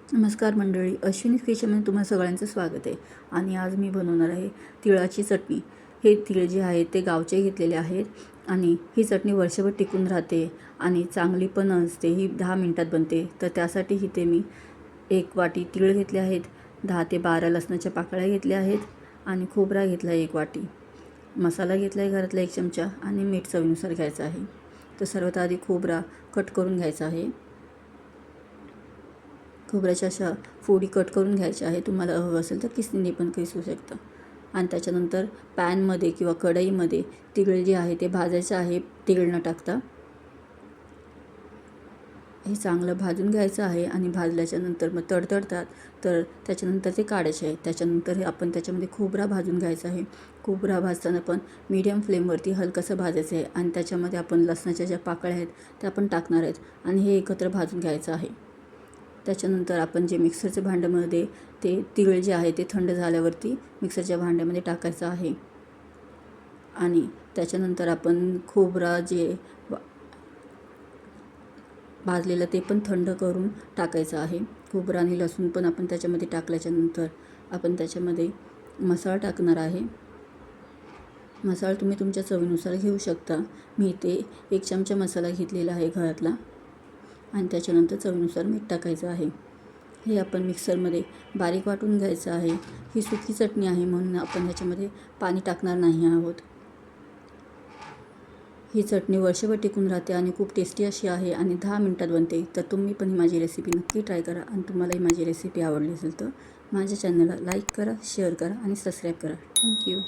नमस्कार मंडळी, अश्विनी किचनमध्ये तुम्हा सगळ्यांचं स्वागत आहे. आणि आज मी बनवणार आहे तिळाची चटणी. हे तीळ जे आहे ते गावचे घेतलेले आहेत आणि ही चटणी वर्षभर टिकून राहते आणि चांगली पण असते. ही 10 मिनिटात बनते. तर त्यासाठी इथे मी 1 वाटी तीळ घेतले आहेत, 10 ते 12 लसणाच्या पाकळ्या घेतल्या आहेत आणि खोबरा घेतला 1 वाटी, मसाला घेतला आहे घरातला 1 चमचा आणि मीठ चवीनुसार घ्यायचं आहे. तर सर्वात आधी खोबरा कट करून घ्यायचा आहे. खोबऱ्याच्या अशा फोडी कट करून घ्यायच्या आहे. तुम्हाला हवं असेल तर किसणीने पण किसू शकता. आणि त्याच्यानंतर पॅनमध्ये किंवा कढईमध्ये तीळ जे आहे ते भाजायचं आहे. तेल न टाकता हे चांगलं भाजून घ्यायचं आहे आणि भाजल्याच्यानंतर मग तडतडतात तर त्याच्यानंतर ते काढायचे आहे. त्याच्यानंतर आपण त्याच्यामध्ये खोबरा भाजून घ्यायचा आहे. खोबरा भाजताना पण मीडियम फ्लेमवरती हलकंसं भाजायचं आहे आणि त्याच्यामध्ये आपण लसणाच्या ज्या पाकळ्या आहेत त्या पण टाकणार आहेत आणि हे एकत्र भाजून घ्यायचं आहे. त्याच्यानंतर आपण जे मिक्सरच्या भांड्यामध्ये ते तीळ जे आहे ते थंड झाल्यावरती मिक्सरच्या भांड्यामध्ये टाकायचं आहे. आणि त्याच्यानंतर आपण खोबरा जे भाजलेलं ते पण थंड करून टाकायचं आहे. खोबरं आणि लसूण पण आपण त्याच्यामध्ये टाकल्याच्यानंतर आपण त्याच्यामध्ये मसाला टाकणार आहे. मसाला तुम्ही तुमच्या चवीनुसार घेऊ शकता. मी इथे 1 चमचा मसाला घेतलेला आहे घरातला आणि त्याच्यानंतर चवीनुसार मीठ टाकायचं आहे. हे आपण मिक्सरमध्ये बारीक वाटून घ्यायचं आहे. ही सुकी चटणी आहे म्हणून आपण ह्याच्यामध्ये पाणी टाकणार नाही आहोत. ही चटणी वर्षभर टिकून राहते आणि खूप टेस्टी अशी आहे आणि 10 मिनिटात बनते. तर तुम्ही पण ही माझी रेसिपी नक्की ट्राय करा आणि तुम्हालाही माझी रेसिपी आवडली असेल तर माझ्या चॅनलला लाईक करा, शेअर करा आणि सबस्क्राईब करा. थँक्यू.